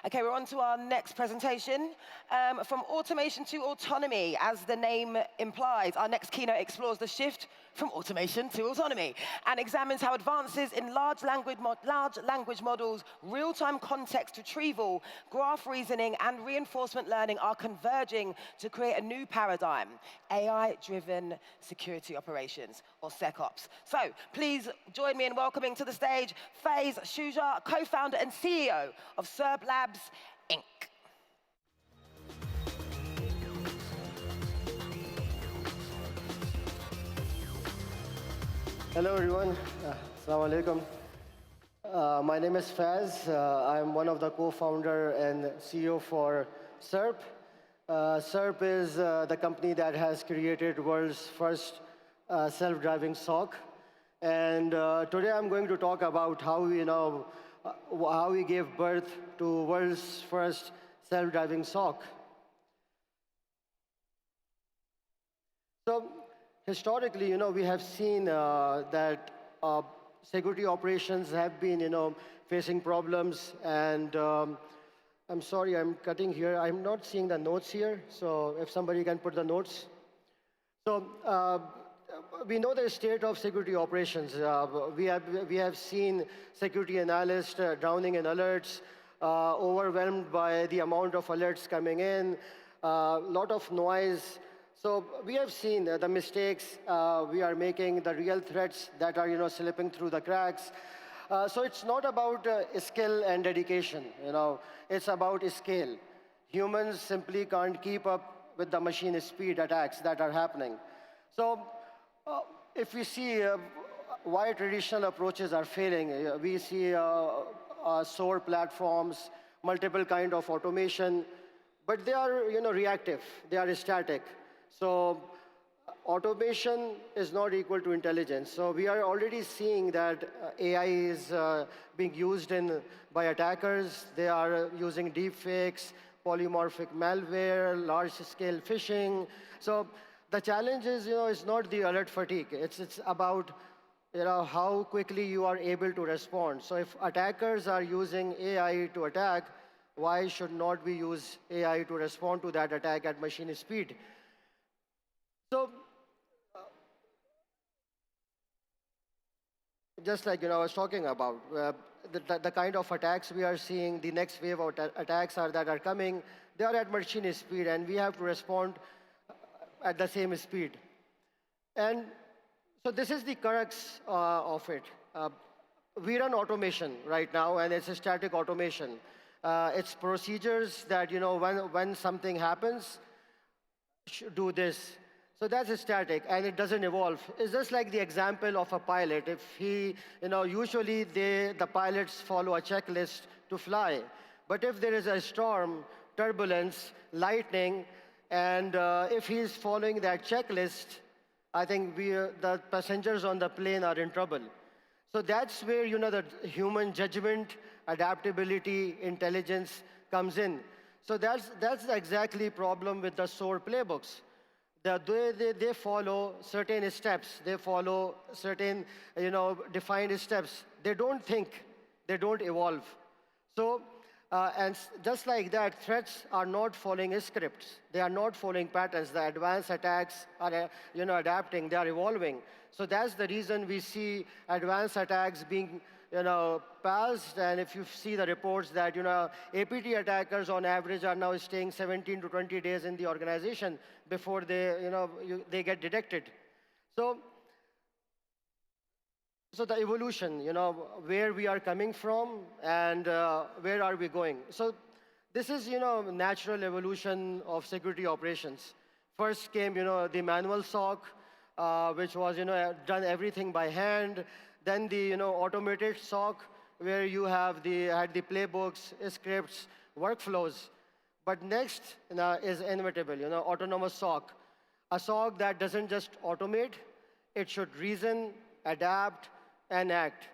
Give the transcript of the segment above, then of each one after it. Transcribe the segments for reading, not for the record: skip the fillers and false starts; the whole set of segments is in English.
Okay, we're on to our next presentation. From automation to autonomy, as the name implies, our next keynote explores the shift from automation to autonomy and examines how advances in large language models, real-time context retrieval, graph reasoning, and reinforcement learning are converging to create a new paradigm, AI-driven security operations, or SecOps. So please join me in welcoming to the stage Faiz Shuja, co-founder and CEO of SIRP Labs, Inc. Hello, everyone. Assalamu alaikum. My name is Faiz. I'm one of the co-founder and CEO for SIRP. SIRP is the company that has created world's first self-driving SOC. And today I'm going to talk about how we gave birth to world's first self-driving SOC. So historically, we have seen that security operations have been, facing problems. And I'm sorry, I'm cutting here. I'm not seeing the notes here. So if somebody can put the notes. So we know the state of security operations. We have seen security analysts drowning in alerts, overwhelmed by the amount of alerts coming in, a lot of noise. So we have seen the mistakes we are making, the real threats that are slipping through the cracks. So it's not about skill and dedication. It's about scale. Humans simply can't keep up with the machine speed attacks that are happening. So if we see why traditional approaches are failing, we see SOAR platforms, multiple kind of automation, but they are reactive. They are static. So automation is not equal to intelligence. So we are already seeing that AI is being used by attackers. They are using deepfakes, polymorphic malware, large-scale phishing. So the challenge is not the alert fatigue. It's about how quickly you are able to respond. So if attackers are using AI to attack, why should not we use AI to respond to that attack at machine speed? So just like I was talking about, the kind of attacks we are seeing, the next wave of attacks that are coming, they are at machine speed, and we have to respond at the same speed. And so this is the crux of it. We run automation right now, and it's a static automation. It's procedures that, when something happens, do this. So that's static, and it doesn't evolve. It's just like the example of a pilot. If he, usually the pilots follow a checklist to fly. But if there is a storm, turbulence, lightning, and if he's following that checklist, I think the passengers on the plane are in trouble. So that's where, the human judgment, adaptability, intelligence comes in. So that's the exactly problem with the SOAR playbooks. They follow certain steps. They follow certain, defined steps. They don't think. They don't evolve. So, and just like that, threats are not following scripts. They are not following patterns. The advanced attacks are, adapting. They are evolving. So that's the reason we see advanced attacks being, passed. And if you see the reports that, APT attackers on average are now staying 17 to 20 days in the organization before they, they get detected. So the evolution, where we are coming from and where are we going. So this is, natural evolution of security operations. First came, the manual SOC, which was, done everything by hand. Then the, automated SOC, where you had the playbooks, scripts, workflows. But next is inevitable, autonomous SOC. A SOC that doesn't just automate, it should reason, adapt, and act.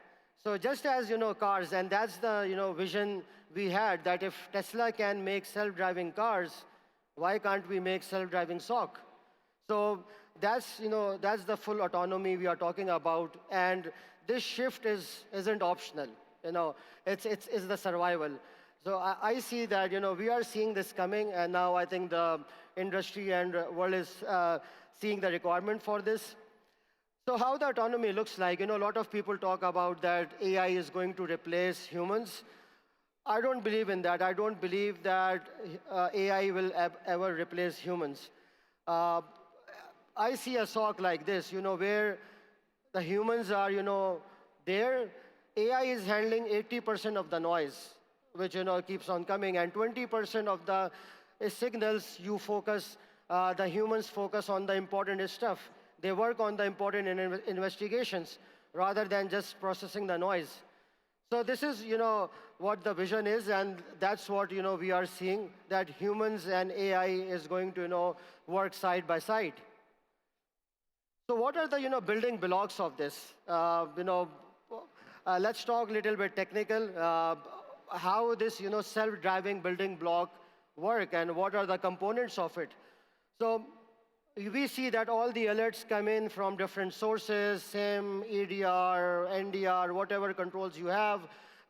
So just as, cars, and that's the, vision we had, that if Tesla can make self-driving cars, why can't we make self-driving SOC? So that's the full autonomy we are talking about. And this shift isn't optional. It's the survival. So I see that, we are seeing this coming, and now I think the industry and world is seeing the requirement for this. So how the autonomy looks like, a lot of people talk about that AI is going to replace humans. I don't believe in that. I don't believe that AI will ever replace humans. Uh, I see a SOC like this, where the humans are, there. AI is handling 80% of the noise, which, keeps on coming, and 20% of the signals you focus, the humans focus on the important stuff. They work on the important investigations rather than just processing the noise. So this is, what the vision is, and that's what, we are seeing, that humans and AI is going to, work side by side. So what are the, building blocks of this? Let's talk a little bit technical, how this, self-driving building block work and what are the components of it. So we see that all the alerts come in from different sources, SIM, EDR, NDR, whatever controls you have,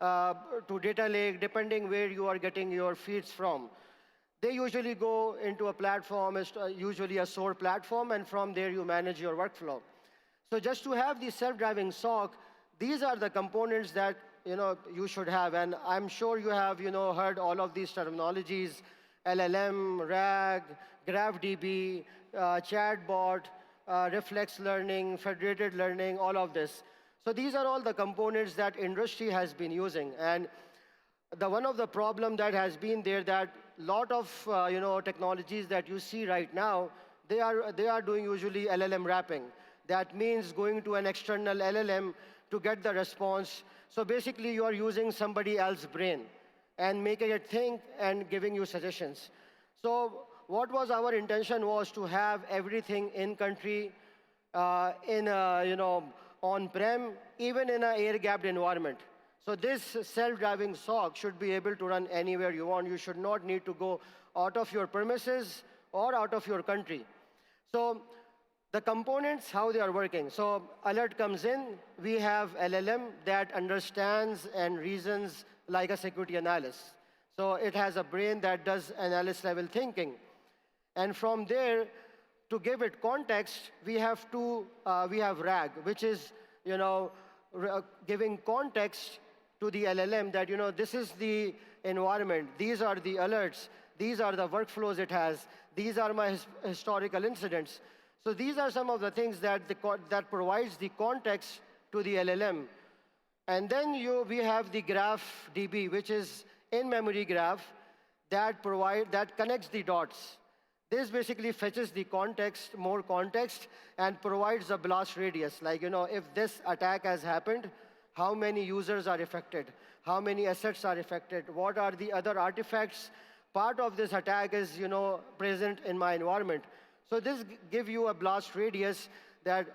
to data lake, depending where you are getting your feeds from. They usually go into a platform, usually a SOAR platform, and from there you manage your workflow. So just to have the self-driving SOC, these are the components that you should have. And I'm sure you have heard all of these terminologies: LLM, RAG, GraphDB, chatbot, reflex learning, federated learning, all of this. So these are all the components that industry has been using. And one of the problem that has been there, that lot of technologies that you see right now, they are doing usually LLM wrapping. That means going to an external LLM to get the response. So basically, you are using somebody else's brain and making it think and giving you suggestions. So what was our intention was to have everything in country, in on-prem, even in an air-gapped environment. So this self-driving SOC should be able to run anywhere you want. You should not need to go out of your premises or out of your country. So the components, how they are working. So alert comes in, we have LLM that understands and reasons like a security analyst. So it has a brain that does analyst level thinking. And from there, to give it context, we have RAG, which is giving context to the LLM that this is the environment, these are the alerts, these are the workflows it has, these are my historical incidents. So these are some of the things that that provides the context to the LLM. And then we have the graph DB, which is in-memory graph that connects the dots. This basically fetches the context, more context, and provides a blast radius. Like, if this attack has happened, how many users are affected? How many assets are affected? What are the other artifacts? Part of this attack is, present in my environment. So this gives you a blast radius that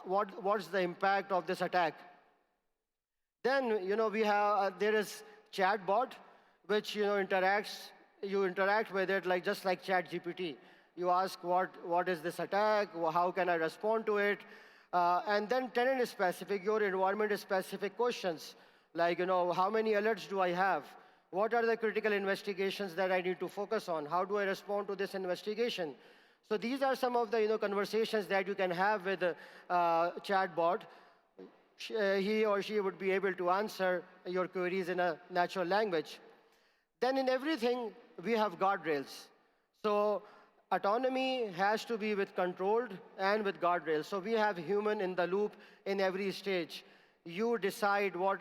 what's the impact of this attack. Then, we have, there is chatbot, which, interacts. You interact with it just like ChatGPT. You ask, what is this attack? How can I respond to it? And then tenant-specific, your environment-specific questions, like, how many alerts do I have? What are the critical investigations that I need to focus on? How do I respond to this investigation? So these are some of the conversations that you can have with a chatbot. He or she would be able to answer your queries in a natural language. Then in everything, we have guardrails. So autonomy has to be with controlled and with guardrails. So we have human in the loop in every stage. You decide what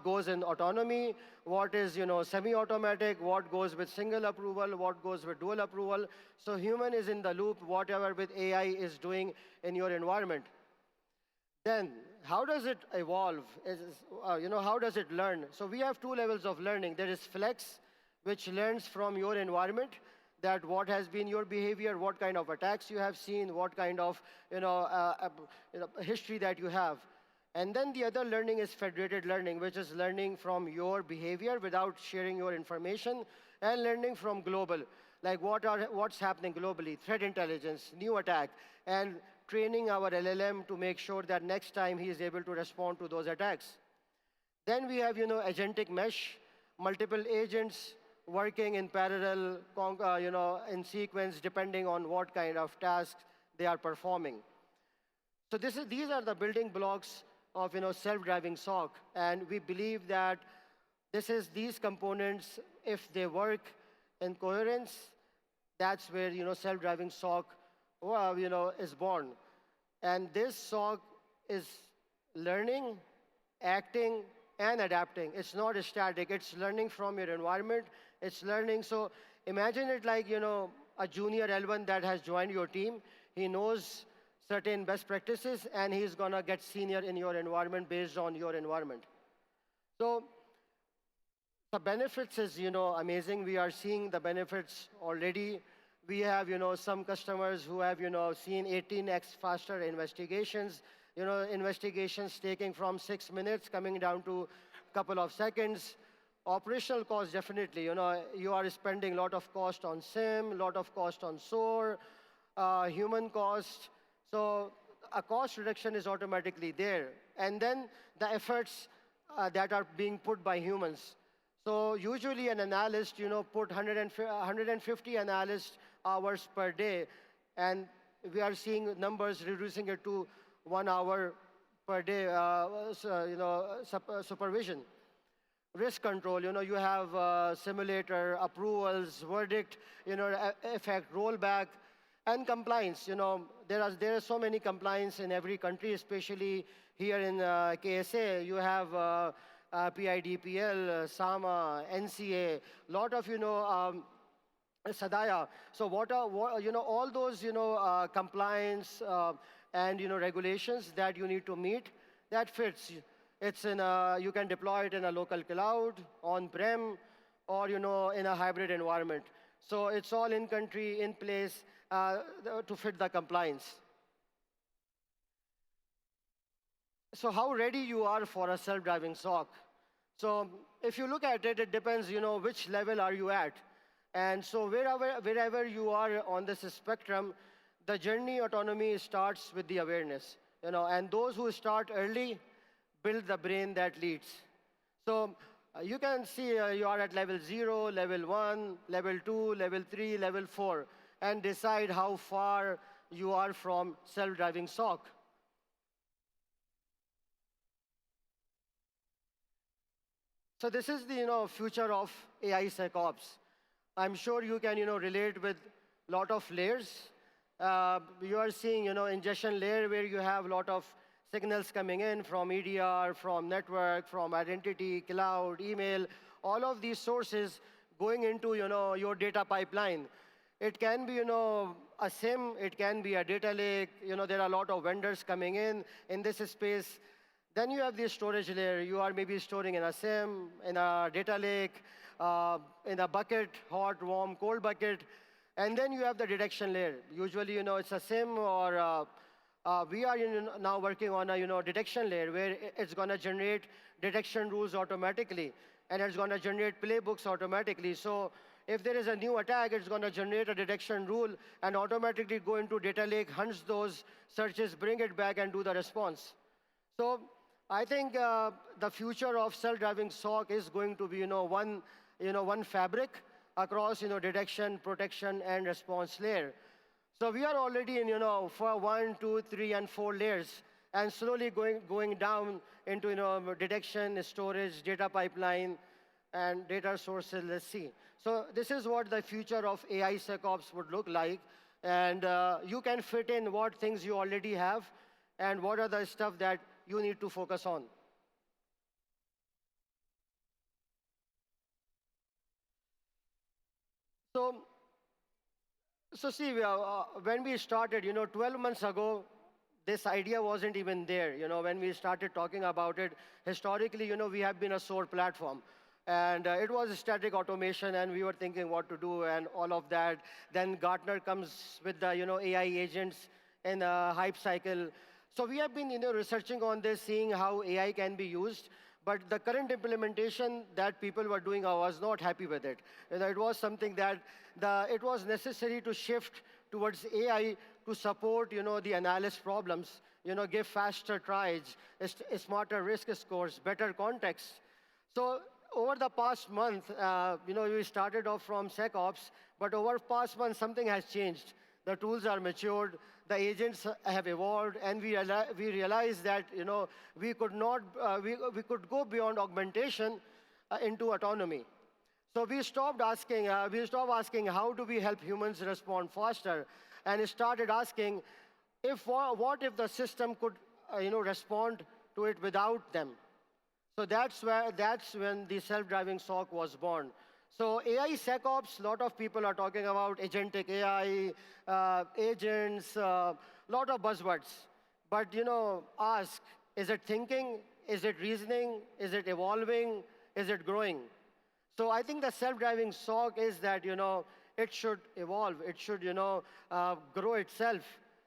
goes in autonomy, what is semi-automatic, what goes with single approval, what goes with dual approval. So human is in the loop, whatever with AI is doing in your environment. Then how does it evolve? How does it learn? So we have two levels of learning. There is flex, which learns from your environment, that what has been your behavior, what kind of attacks you have seen, what kind of history that you have. And then the other learning is federated learning, which is learning from your behavior without sharing your information, and learning from global, like what's happening globally, threat intelligence, new attack, and training our LLM to make sure that next time he is able to respond to those attacks. Then we have agentic mesh, multiple agents working in parallel, in sequence, depending on what kind of tasks they are performing. So these are the building blocks of self-driving SOC, and we believe that these components, if they work in coherence, that's where self-driving SOC is born. And this SOC is learning, acting, and adapting. It's not static. It's learning from your environment. It's learning. So imagine it like a junior L1 that has joined your team. He knows certain best practices, and he's going to get senior in your environment based on your environment. So the benefits is amazing. We are seeing the benefits already. We have some customers who have seen 18x faster investigations. Investigations taking from 6 minutes coming down to a couple of seconds. Operational cost, definitely. You are spending a lot of cost on SIM, a lot of cost on SOAR, human cost. So a cost reduction is automatically there. And then the efforts that are being put by humans. So usually an analyst, put 150 analyst hours per day, and we are seeing numbers reducing it to 1 hour per day, supervision. Risk control, you have simulator, approvals, verdict, effect, rollback, and compliance. There are so many compliance in every country, especially here in KSA. You have PIDPL, SAMA, NCA, lot of Sadaya. So all those compliance and regulations that you need to meet, that fits. It's you can deploy it in a local cloud, on-prem, or in a hybrid environment. So it's all in country, in place to fit the compliance. So how ready you are for a self-driving SOC? So if you look at it, it depends, which level are you at. And so wherever you are on this spectrum, the journey autonomy starts with the awareness. And those who start early build the brain that leads. So you can see you are at level 0, level 1, level 2, level 3, level 4, and decide how far you are from self-driving SOC. So this is the future of AI SecOps. I'm sure you can relate with a lot of layers. You are seeing ingestion layer where you have a lot of signals coming in from EDR, from network, from identity, cloud, email, all of these sources going into your data pipeline. It can be a SIM, it can be a data lake. There are a lot of vendors coming in this space. Then you have the storage layer. You are maybe storing in a SIM, in a data lake, in a bucket, hot, warm, cold bucket. And then you have the detection layer. Usually, it's a SIM, or we are now working on a detection layer where it's going to generate detection rules automatically, and it's going to generate playbooks automatically. So if there is a new attack, it's going to generate a detection rule and automatically go into data lake, hunts those searches, bring it back, and do the response. So I think the future of self-driving SOC is going to be one fabric across detection, protection, and response layer. So we are already in for 1, 2, 3, and 4 layers, and slowly going down into detection, storage, data pipeline, and data sources. Let's see. So this is what the future of AI SecOps would look like, and you can fit in what things you already have, and what are the stuff that you need to focus on. So see, when we started, 12 months ago, this idea wasn't even there. When we started talking about it, historically, we have been a SOAR platform. And it was static automation, and we were thinking what to do and all of that. Then Gartner comes with the AI agents in a hype cycle. So we have been researching on this, seeing how AI can be used. But the current implementation that people were doing, I was not happy with it. It was something that it was necessary to shift towards AI to support the analyst problems, give faster tries, smarter risk scores, better context. So over the past month, we started off from SecOps, but over the past month, something has changed. The tools are matured, the agents have evolved, and we realized that we could not we could go beyond augmentation into autonomy. So we stopped asking how do we help humans respond faster, and started asking what if the system could respond to it without them. So that's when the self-driving SOC was born. So AI SecOps, a lot of people are talking about agentic AI, agents, lot of buzzwords. But ask, is it thinking? Is it reasoning? Is it evolving? Is it growing? So I think the self-driving SOC is that it should evolve. It should grow itself,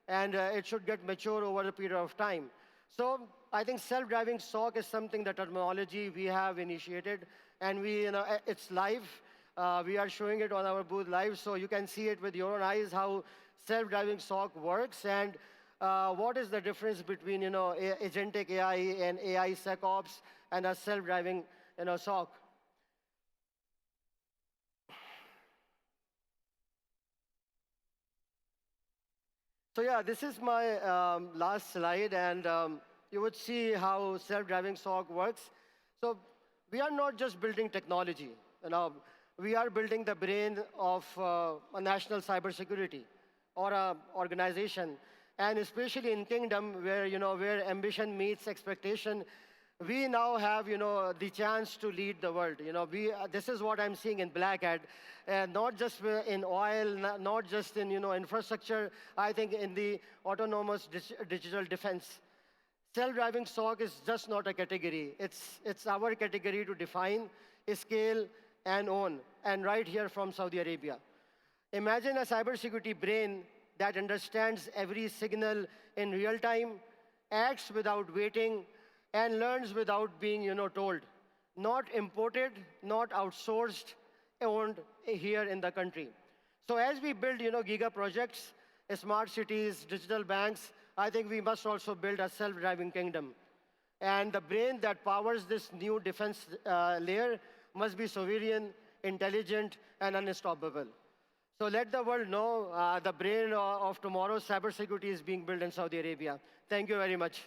and it should get mature over a period of time. So I think self-driving SOC is something, the terminology we have initiated, and it's live. We are showing it on our booth live, so you can see it with your own eyes how self-driving SOC works, and what is the difference between agentic AI and AI SecOps and a self-driving SOC. So yeah, this is my last slide, and you would see how self-driving SOC works. So we are not just building technology. We are building the brain of a national cybersecurity or an organization, and especially in Kingdom, where ambition meets expectation. We now have, the chance to lead the world. This is what I'm seeing in Black Hat, and not just in oil, not just in, infrastructure. I think in the autonomous digital defense. Self-driving SOC is just not a category. It's our category to define, scale, and own, and right here from Saudi Arabia. Imagine a cybersecurity brain that understands every signal in real time, acts without waiting, and learns without being told. Not imported, not outsourced, owned here in the country. So as we build giga projects, smart cities, digital banks, I think we must also build a self-driving kingdom. And the brain that powers this new defense layer must be sovereign, intelligent, and unstoppable. So let the world know the brain of tomorrow's cybersecurity is being built in Saudi Arabia. Thank you very much.